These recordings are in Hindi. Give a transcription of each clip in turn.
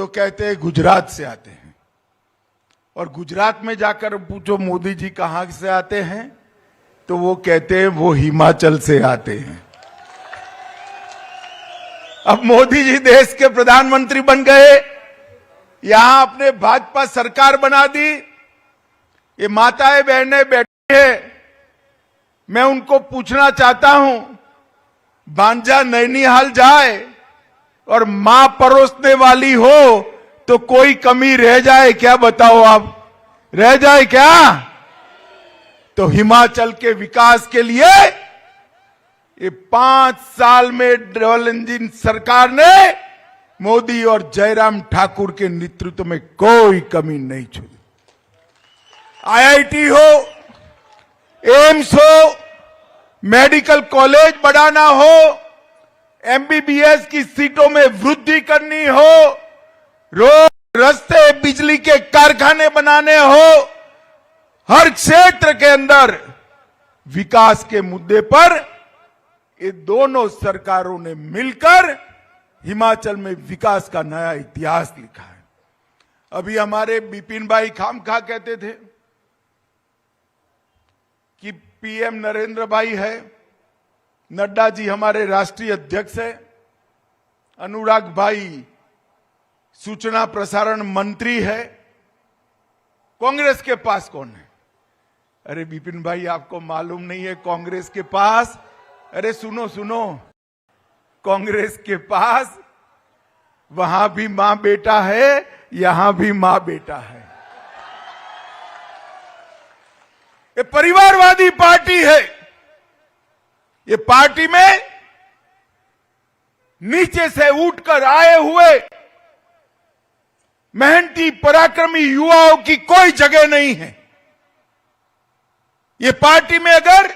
तो कहते हैं गुजरात से आते हैं, और गुजरात में जाकर पूछो मोदी जी कहां से आते हैं तो वो कहते हैं वो हिमाचल से आते हैं। अब मोदी जी देश के प्रधानमंत्री बन गए, यहां अपने भाजपा सरकार बना दी, ये माताएं बहनें बैठी है। मैं उनको पूछना चाहता हूं, भांजा नैनीहाल जाए और मां परोसने वाली हो तो कोई कमी रह जाए क्या? बताओ आप, रह जाए क्या? तो हिमाचल के विकास के लिए ये 5 साल में डबल इंजन सरकार ने मोदी और जयराम ठाकुर के नेतृत्व में कोई कमी नहीं छोड़ी। आईआईटी हो, एम्स हो, मेडिकल कॉलेज बढ़ाना हो, एमबीबीएस की सीटों में वृद्धि करनी हो, रोड रास्ते बिजली के कारखाने बनाने हो, हर क्षेत्र के अंदर विकास के मुद्दे पर ये दोनों सरकारों ने मिलकर हिमाचल में विकास का नया इतिहास लिखा है। अभी हमारे बिपिन भाई खामखा कहते थे कि पीएम नरेंद्र भाई है, नड्डा जी हमारे राष्ट्रीय अध्यक्ष है, अनुराग भाई सूचना प्रसारण मंत्री है, कांग्रेस के पास कौन है? अरे बिपिन भाई आपको मालूम नहीं है कांग्रेस के पास? अरे सुनो सुनो, कांग्रेस के पास वहां भी मां बेटा है, यहां भी मां बेटा है। ये परिवारवादी पार्टी है। ये पार्टी में नीचे से उठकर आए हुए मेहनती पराक्रमी युवाओं की कोई जगह नहीं है। ये पार्टी में अगर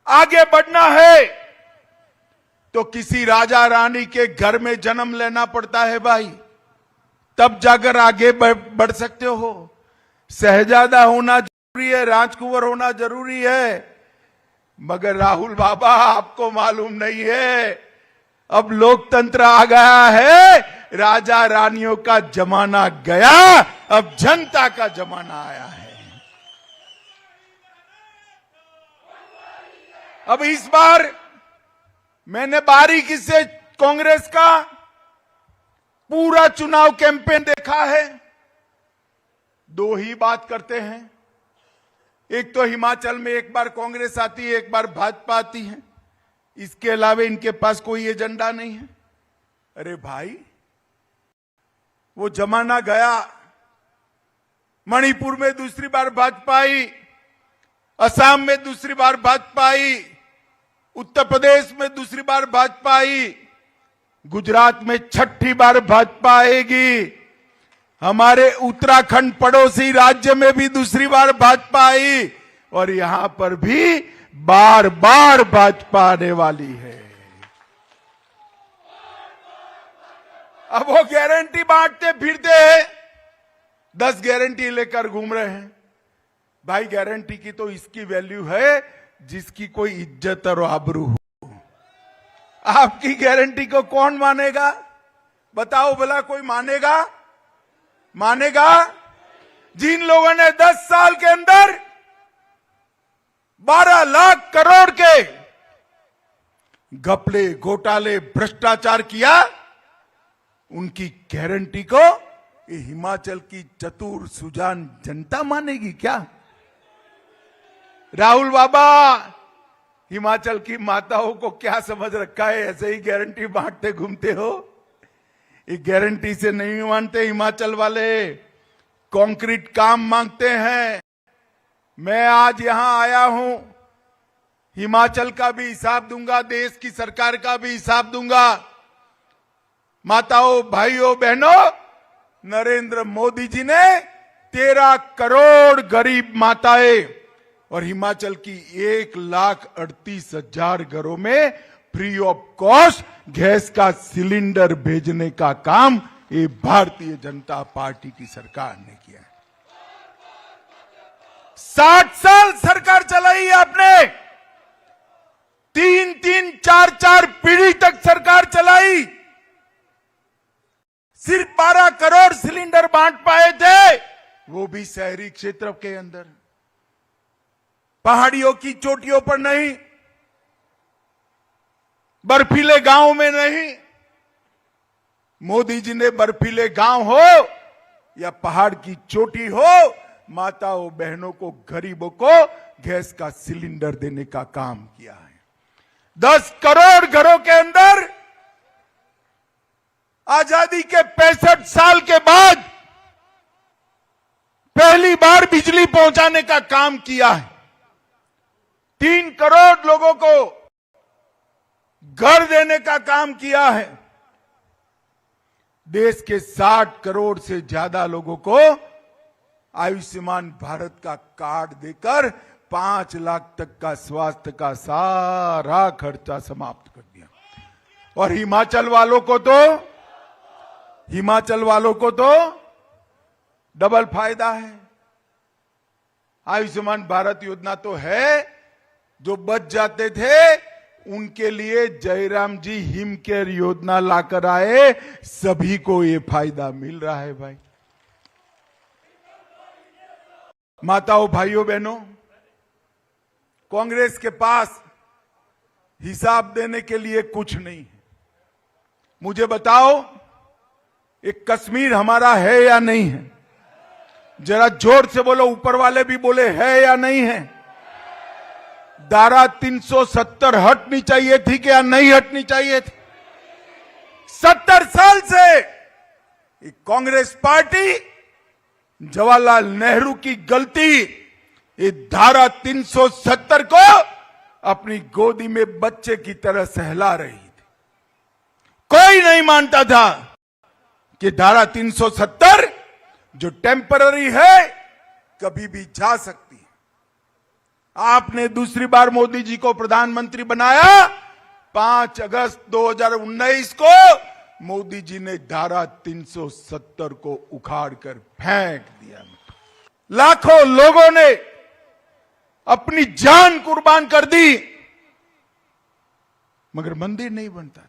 आगे बढ़ना है तो किसी राजा रानी के घर में जन्म लेना पड़ता है भाई, तब जाकर आगे बढ़ सकते हो। शहजादा होना जरूरी है, राजकुंवर होना जरूरी है, मगर राहुल बाबा आपको मालूम नहीं है, अब लोकतंत्र आ गया है, राजा रानियों का जमाना गया, अब जनता का जमाना आया है। अब इस बार मैंने बारीकी से कांग्रेस का पूरा चुनाव कैंपेन देखा है। दो ही बात करते हैं, एक तो हिमाचल में एक बार कांग्रेस आती है, एक बार भाजपा आती है, इसके अलावा इनके पास कोई एजेंडा नहीं है। अरे भाई वो जमाना गया। मणिपुर में दूसरी बार भाजपा आई, असम में दूसरी बार भाजपा आई, उत्तर प्रदेश में दूसरी बार भाजपा आई, गुजरात में छठी बार भाजपा आएगी, हमारे उत्तराखंड पड़ोसी राज्य में भी दूसरी बार भाजपा आई, और यहां पर भी बार बार भाजपा आने वाली है। अब वो गारंटी बांटते फिरते हैं, 10 गारंटी लेकर घूम रहे हैं। भाई गारंटी की तो इसकी वैल्यू है जिसकी कोई इज्जत और आबरू हो। आपकी गारंटी को कौन मानेगा? बताओ भला, कोई मानेगा? मानेगा? जिन लोगों ने 10 साल के अंदर 12 लाख करोड़ के घपले, घोटाले, भ्रष्टाचार किया, उनकी गारंटी को ये हिमाचल की चतुर सुजान जनता मानेगी क्या? राहुल बाबा हिमाचल की माताओं को क्या समझ रखा है, ऐसे ही गारंटी बांटते घूमते हो? ये गारंटी से नहीं मानते हिमाचल वाले, कंक्रीट काम मांगते हैं। मैं आज यहां आया हूं, हिमाचल का भी हिसाब दूंगा, देश की सरकार का भी हिसाब दूंगा। माताओं, भाइयों, बहनों, नरेंद्र मोदी जी ने 13 करोड़ गरीब माताएं और हिमाचल की 1,38,000 घरों में फ्री ऑफ कॉस्ट गैस का सिलेंडर भेजने का काम ये भारतीय जनता पार्टी की सरकार ने किया है। 60 साल सरकार चलाई आपने, 3-3, 4-4 पीढ़ी तक सरकार चलाई। सिर्फ 12 करोड़ सिलेंडर बांट पाए थे, वो भी शहरी क्षेत्र के अंदर, पहाड़ियों की चोटियों पर नहीं, बर्फीले गांव में नहीं। मोदी जी ने बर्फीले गांव हो या पहाड़ की चोटी हो, माताओं बहनों को, गरीबों को गैस का सिलेंडर देने का काम किया है। 10 करोड़ घरों के अंदर आजादी के 65 साल के बाद पहली बार बिजली पहुंचाने का काम किया है। 3 करोड़ लोगों को घर देने का काम किया है। देश के 60 करोड़ से ज्यादा लोगों को आयुष्मान भारत का कार्ड देकर 5 लाख तक का स्वास्थ्य का सारा खर्चा समाप्त कर दिया। और हिमाचल वालों को तो डबल फायदा है। आयुष्मान भारत योजना तो है, जो बच जाते थे उनके लिए जयराम जी हिम केयर योजना लाकर आए, सभी को ये फायदा मिल रहा है। भाई माताओं, भाइयों, बहनों, कांग्रेस के पास हिसाब देने के लिए कुछ नहीं है। मुझे बताओ, एक कश्मीर हमारा है या नहीं है? जरा जोर से बोलो, ऊपर वाले भी बोले है या नहीं है? धारा 370 हटनी चाहिए थी क्या नहीं हटनी चाहिए थी? 70 साल से कांग्रेस पार्टी, जवाहरलाल नेहरू की गलती, ये धारा 370 को अपनी गोदी में बच्चे की तरह सहला रही थी। कोई नहीं मानता था कि धारा 370 जो टेम्पररी है कभी भी जा सकती है। आपने दूसरी बार मोदी जी को प्रधानमंत्री बनाया, 5 अगस्त 2019 को मोदी जी ने धारा 370 को उखाड़कर फेंक दिया। लाखों लोगों ने अपनी जान कुर्बान कर दी, मगर मंदिर नहीं बनता था।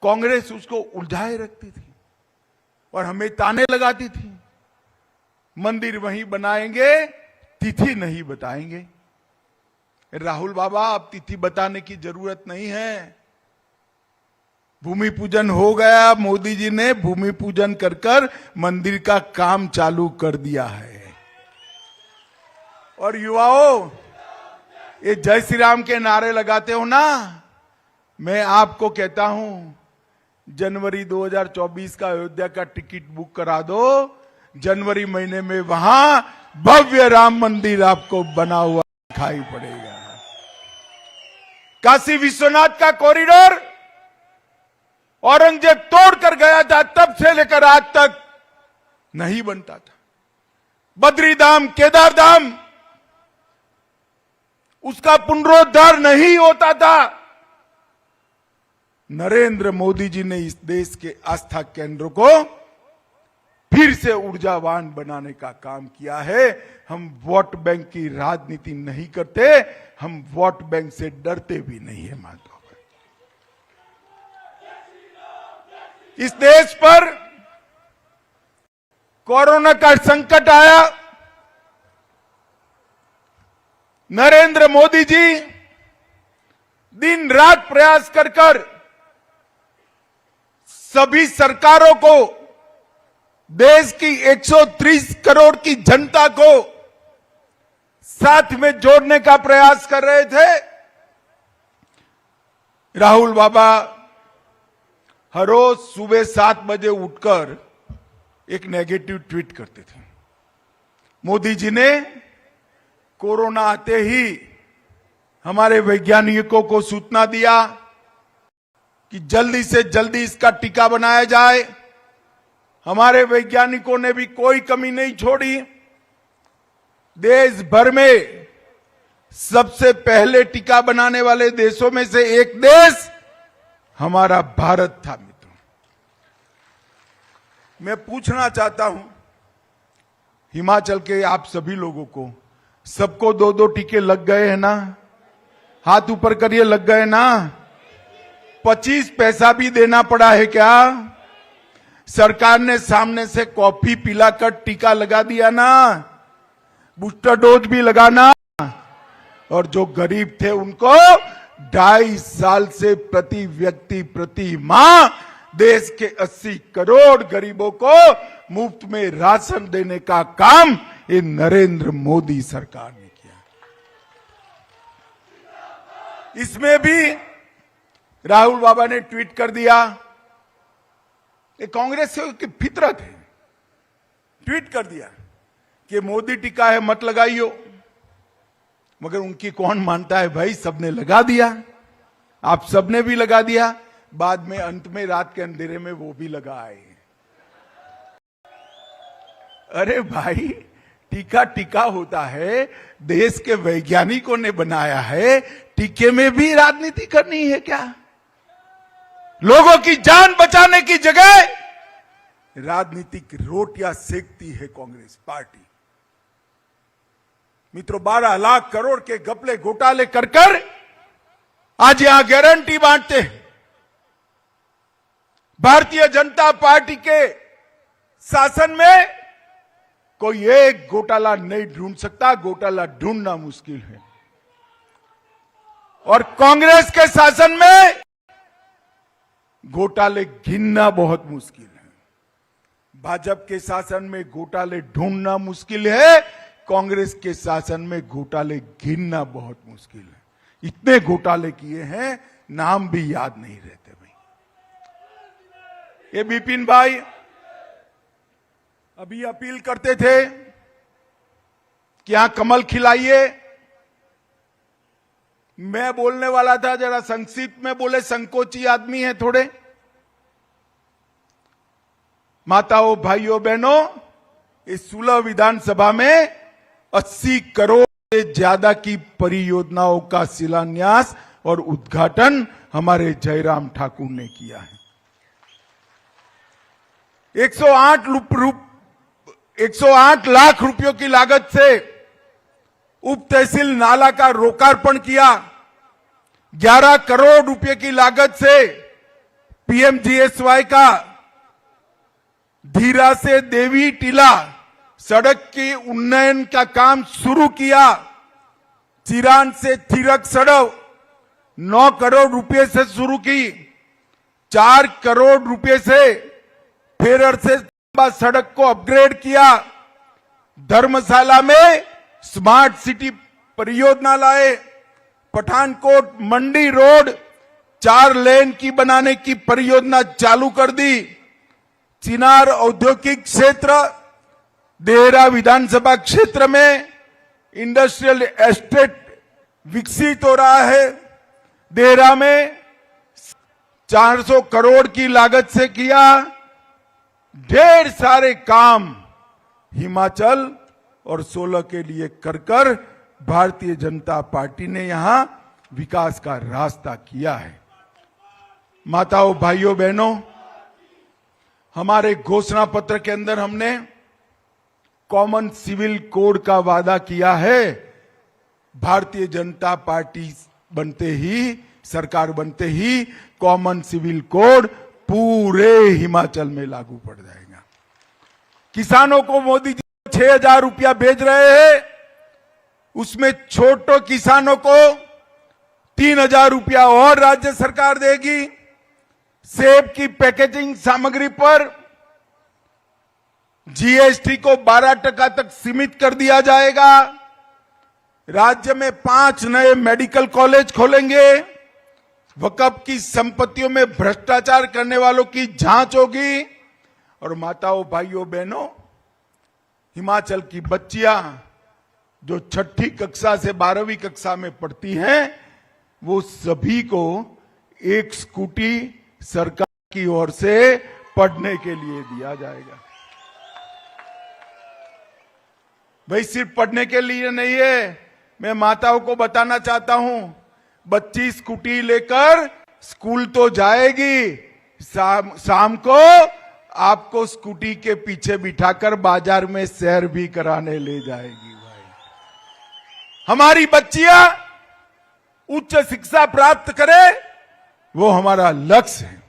कांग्रेस उसको उलझाए रखती थी और हमें ताने लगाती थी, मंदिर वहीं बनाएंगे, तिथि नहीं बताएंगे। राहुल बाबा, अब तिथि बताने की जरूरत नहीं है। भूमि पूजन हो गया, मोदी जी ने भूमि पूजन कर मंदिर का काम चालू कर दिया है। और युवाओं, ये जय श्री राम के नारे लगाते हो ना, मैं आपको कहता हूं, जनवरी 2024 का अयोध्या का टिकट बुक करा दो। जनवरी महीने में वहां भव्य राम मंदिर आपको बना हुआ दिखाई पड़ेगा। काशी विश्वनाथ का कॉरिडोर औरंगजेब तोड़कर गया था, तब से लेकर आज तक नहीं बनता था। बद्री धाम, केदार धाम, उसका पुनरुद्धार नहीं होता था। नरेंद्र मोदी जी ने इस देश के आस्था केंद्र को फिर से ऊर्जावान बनाने का काम किया है। हम वोट बैंक की राजनीति नहीं करते, हम वोट बैंक से डरते भी नहीं है। माधव, इस देश पर कोरोना का संकट आया, नरेंद्र मोदी जी दिन रात प्रयास कर सभी सरकारों को, देश की 130 करोड़ की जनता को साथ में जोड़ने का प्रयास कर रहे थे। राहुल बाबा हर रोज सुबह 7 बजे उठकर एक नेगेटिव ट्वीट करते थे। मोदी जी ने कोरोना आते ही हमारे वैज्ञानिकों को सूचना दिया कि जल्दी से जल्दी इसका टीका बनाया जाए। हमारे वैज्ञानिकों ने भी कोई कमी नहीं छोड़ी। देश भर में सबसे पहले टीका बनाने वाले देशों में से एक देश हमारा भारत था। मित्रों, मैं पूछना चाहता हूं हिमाचल के आप सभी लोगों को, सबको 2-2 टीके लग गए हैं ना? हाथ ऊपर करिए, लग गए ना? 25 पैसा भी देना पड़ा है क्या? सरकार ने सामने से कॉफी पिलाकर टीका लगा दिया ना, बूस्टर डोज भी लगाना, और जो गरीब थे उनको 2.5 साल से प्रति व्यक्ति प्रति माह देश के 80 करोड़ गरीबों को मुफ्त में राशन देने का काम ये नरेंद्र मोदी सरकार ने किया। इसमें भी राहुल बाबा ने ट्वीट कर दिया, ये कांग्रेस की फितरत है, ट्वीट कर दिया कि मोदी टीका है मत लगाइयो, मगर उनकी कौन मानता है भाई, सबने लगा दिया, आप सबने भी लगा दिया, बाद में अंत में रात के अंधेरे में वो भी लगा आए। अरे भाई टीका टीका होता है, देश के वैज्ञानिकों ने बनाया है, टीके में भी राजनीति करनी है क्या? लोगों की जान बचाने की जगह राजनीतिक रोटियां सेकती है कांग्रेस पार्टी। मित्रों, 12 लाख करोड़ के घपले घोटाले कर आज यहां गारंटी बांटते हैं। भारतीय जनता पार्टी के शासन में कोई एक घोटाला नहीं ढूंढ सकता, घोटाला ढूंढना मुश्किल है। और कांग्रेस के शासन में घोटाले गिनना बहुत मुश्किल है। भाजपा के शासन में घोटाले ढूंढना मुश्किल है, कांग्रेस के शासन में घोटाले गिनना बहुत मुश्किल है। इतने घोटाले किए हैं, नाम भी याद नहीं रहते भाई। ये विपिन भाई अभी अपील करते थे कि यहां कमल खिलाइए, मैं बोलने वाला था, जरा संक्षिप्त में बोले, संकोची आदमी है थोड़े। माताओं भाइयों बहनों, इस 16 विधानसभा में 80 करोड़ से ज्यादा की परियोजनाओं का शिलान्यास और उद्घाटन हमारे जयराम ठाकुर ने किया है। 108 लाख रुपयों की लागत से उप तहसील नाला का लोकार्पण किया। 11 करोड़ रुपए की लागत से पीएमजीएसवाई का धीरा से देवी टीला सड़क की उन्नयन का काम शुरू किया। चिरान से थिरक सड़क 9 करोड़ रुपए से शुरू की। 4 करोड़ रुपए से फेरर से सड़क को अपग्रेड किया। धर्मशाला में स्मार्ट सिटी परियोजना लाए। पठानकोट मंडी रोड 4 लेन की बनाने की परियोजना चालू कर दी। चिनार औद्योगिक क्षेत्र, देहरा विधानसभा क्षेत्र में इंडस्ट्रियल एस्टेट विकसित हो रहा है। देहरा में 400 करोड़ की लागत से किया। ढेर सारे काम हिमाचल और 16 के लिए कर भारतीय जनता पार्टी ने यहां विकास का रास्ता किया है। माताओं भाइयों बहनों, हमारे घोषणा पत्र के अंदर हमने कॉमन सिविल कोड का वादा किया है। भारतीय जनता पार्टी बनते ही, सरकार बनते ही कॉमन सिविल कोड पूरे हिमाचल में लागू पड़ जाएगा। किसानों को मोदी जी 6,000 रुपया भेज रहे हैं, उसमें छोटे किसानों को 3,000 रुपया और राज्य सरकार देगी। सेब की पैकेजिंग सामग्री पर जीएसटी को 12% तक सीमित कर दिया जाएगा। राज्य में 5 नए मेडिकल कॉलेज खोलेंगे। वक्फ की संपत्तियों में भ्रष्टाचार करने वालों की जांच होगी। और माताओं भाइयों बहनों, हिमाचल की बच्चियां जो 6ठी कक्षा से 12वीं कक्षा में पढ़ती हैं, वो सभी को एक स्कूटी सरकार की ओर से पढ़ने के लिए दिया जाएगा। भाई सिर्फ पढ़ने के लिए नहीं है, मैं माताओं को बताना चाहता हूं, बच्ची स्कूटी लेकर स्कूल तो जाएगी, शाम को आपको स्कूटी के पीछे बिठाकर बाजार में सैर भी कराने ले जाएगी। भाई हमारी बच्चियां उच्च शिक्षा प्राप्त करे, वो हमारा लक्ष्य है।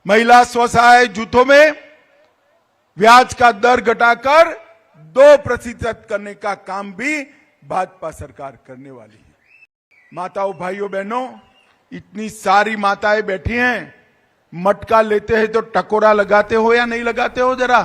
महिला स्वसहाय जूथों में ब्याज का दर घटाकर 2% करने का काम भी भाजपा सरकार करने वाली है। माताओं, भाइयों, बहनों, इतनी सारी माताएं बैठी हैं, मटका लेते हैं तो टकोरा लगाते हो या नहीं लगाते हो? जरा